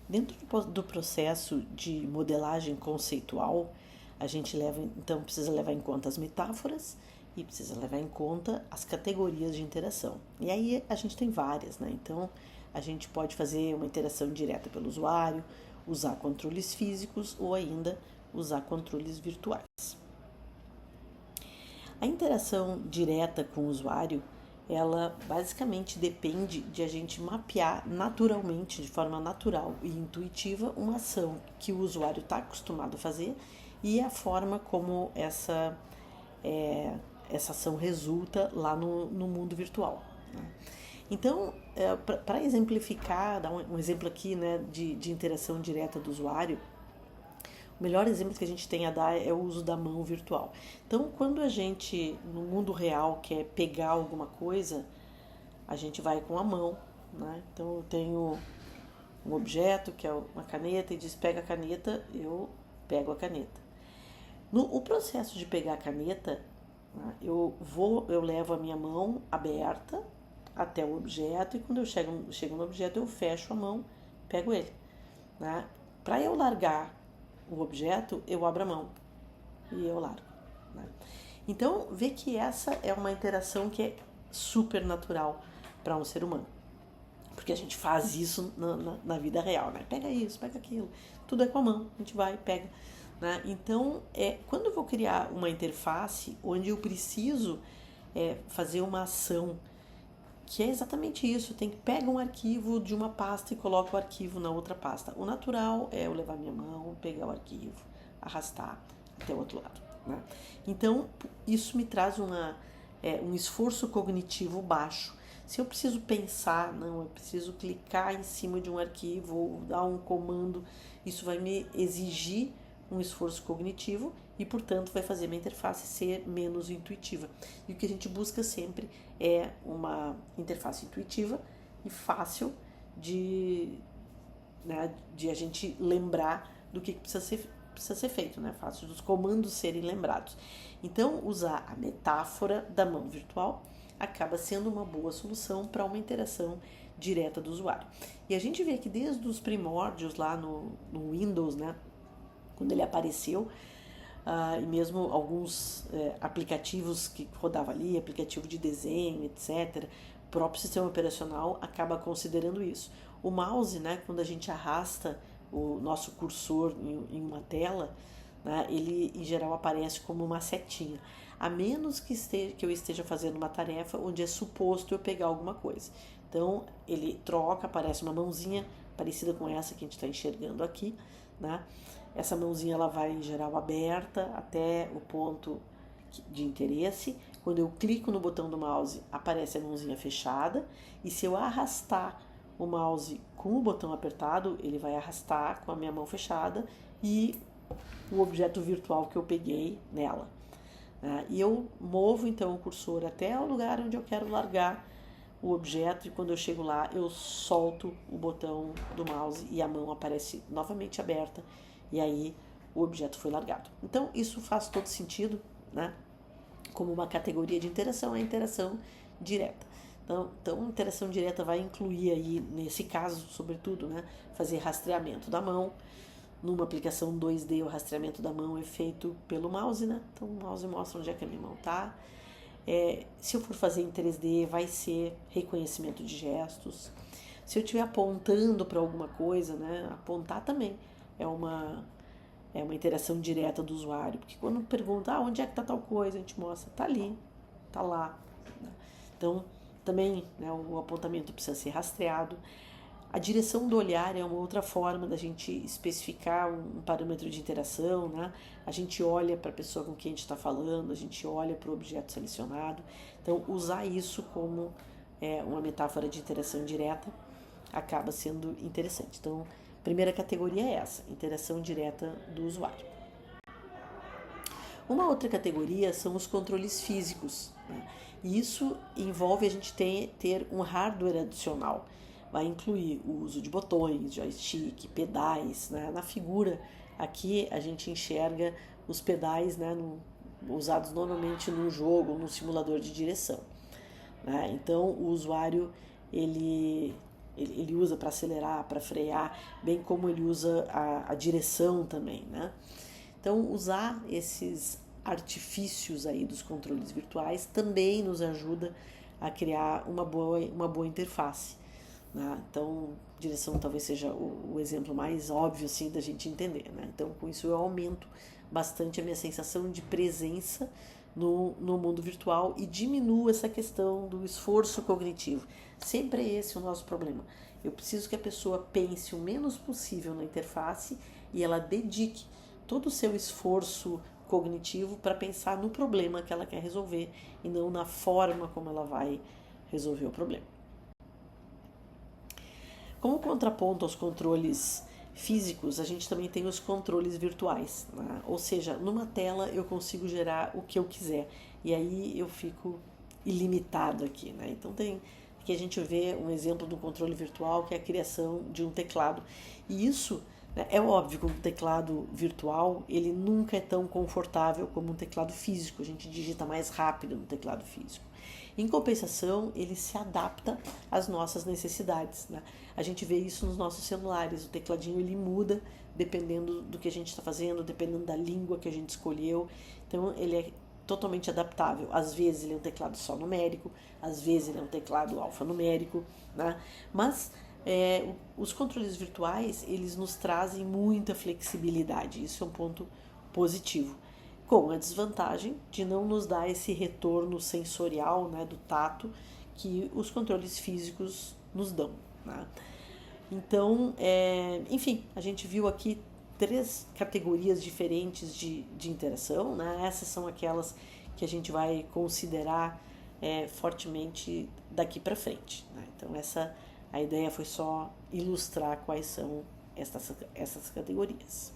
Dentro do processo de modelagem conceitual, a gente precisa levar em conta as metáforas e precisa levar em conta as categorias de interação. E aí a gente tem várias, né? Então a gente pode fazer uma interação direta pelo usuário, usar controles físicos ou ainda usar controles virtuais. A interação direta com o usuário, ela basicamente depende de a gente mapear naturalmente, de forma natural e intuitiva, uma ação que o usuário está acostumado a fazer e a forma como essa ação resulta lá no mundo virtual. Né? Então, para exemplificar, dar um exemplo aqui, né, de interação direta do usuário, o melhor exemplo que a gente tem a dar é o uso da mão virtual. Então, quando a gente, no mundo real, quer pegar alguma coisa, a gente vai com a mão, né? Então, eu tenho um objeto, que é uma caneta, e diz pega a caneta, eu pego a caneta. No processo de pegar a caneta, né, eu levo a minha mão aberta até o objeto, e quando eu chego no objeto, eu fecho a mão, pego ele. Né? Para eu largar o objeto, eu abro a mão e eu largo. Né? Então, vê que essa é uma interação que é super natural para um ser humano. Porque a gente faz isso na vida real, né? Pega isso, pega aquilo. Tudo é com a mão, a gente vai, pega. Né? Então, quando eu vou criar uma interface onde eu preciso fazer uma ação, que é exatamente isso, tem que pegar um arquivo de uma pasta e coloca o arquivo na outra pasta. O natural é eu levar minha mão, pegar o arquivo, arrastar até o outro lado. Né? Então, isso me traz um esforço cognitivo baixo. Se eu preciso pensar, não, eu preciso clicar em cima de um arquivo ou dar um comando, isso vai me exigir um esforço cognitivo e, portanto, vai fazer minha interface ser menos intuitiva. E o que a gente busca sempre é uma interface intuitiva e fácil de a gente lembrar do que precisa ser feito, né? Fácil dos comandos serem lembrados. Então, usar a metáfora da mão virtual acaba sendo uma boa solução para uma interação direta do usuário. E a gente vê que desde os primórdios lá no Windows, né? Quando ele apareceu, e mesmo alguns aplicativos que rodavam ali, aplicativo de desenho, etc., o próprio sistema operacional acaba considerando isso. O mouse, né, quando a gente arrasta o nosso cursor em uma tela, né, ele em geral aparece como uma setinha, a menos que eu esteja fazendo uma tarefa onde é suposto eu pegar alguma coisa. Então ele troca, aparece uma mãozinha parecida com essa que a gente está enxergando aqui, né? Essa mãozinha ela vai em geral aberta até o ponto de interesse. Quando eu clico no botão do mouse, aparece a mãozinha fechada. E se eu arrastar o mouse com o botão apertado, ele vai arrastar com a minha mão fechada e o objeto virtual que eu peguei nela. E eu movo então o cursor até o lugar onde eu quero largar o objeto, e quando eu chego lá, eu solto o botão do mouse e a mão aparece novamente aberta, e aí o objeto foi largado. Então, isso faz todo sentido, né? Como uma categoria de interação, a interação direta. Então, a interação direta vai incluir aí, nesse caso, sobretudo, né, fazer rastreamento da mão. Numa aplicação 2D, o rastreamento da mão é feito pelo mouse, né? Então, o mouse mostra onde é que a minha mão está. Se eu for fazer em 3D, vai ser reconhecimento de gestos. Se eu estiver apontando para alguma coisa, né, apontar também é uma interação direta do usuário. Porque quando pergunta onde é que está tal coisa, a gente mostra, está ali, está lá. Então, também, né, o apontamento precisa ser rastreado. A direção do olhar é uma outra forma da gente especificar um parâmetro de interação, né? A gente olha para a pessoa com quem a gente está falando, a gente olha para o objeto selecionado. Então, usar isso como uma metáfora de interação direta acaba sendo interessante. Então, a primeira categoria é essa, interação direta do usuário. Uma outra categoria são os controles físicos, né? E isso envolve a gente ter um hardware adicional. Vai incluir o uso de botões, joystick, pedais, né? Na figura aqui a gente enxerga os pedais, né, usados normalmente num jogo ou num simulador de direção. Né? Então o usuário ele ele usa para acelerar, para frear, bem como ele usa a direção também, né? Então, usar esses artifícios aí dos controles virtuais também nos ajuda a criar uma boa interface, né? Então, direção talvez seja o exemplo mais óbvio assim da gente entender, né? Então, com isso eu aumento bastante a minha sensação de presença no mundo virtual e diminuo essa questão do esforço cognitivo. Sempre é esse o nosso problema. Eu preciso que a pessoa pense o menos possível na interface e ela dedique todo o seu esforço cognitivo para pensar no problema que ela quer resolver e não na forma como ela vai resolver o problema. Como contraponto aos controles físicos, a gente também tem os controles virtuais, né? Ou seja, numa tela eu consigo gerar o que eu quiser e aí eu fico ilimitado aqui, né? Então tem que a gente vê um exemplo do controle virtual que é a criação de um teclado e isso, né, é óbvio que um teclado virtual ele nunca é tão confortável como um teclado físico, a gente digita mais rápido no teclado físico. Em compensação, ele se adapta às nossas necessidades, né? A gente vê isso nos nossos celulares, o tecladinho ele muda dependendo do que a gente está fazendo, dependendo da língua que a gente escolheu, então ele é totalmente adaptável. Às vezes ele é um teclado só numérico, às vezes ele é um teclado alfanumérico, né? Mas os controles virtuais, eles nos trazem muita flexibilidade, isso é um ponto positivo, com a desvantagem de não nos dar esse retorno sensorial, né, do tato que os controles físicos nos dão, né? Então, enfim, a gente viu aqui 3 categorias diferentes de interação, né? Essas são aquelas que a gente vai considerar fortemente daqui para frente, né? Então, a ideia foi só ilustrar quais são essas categorias.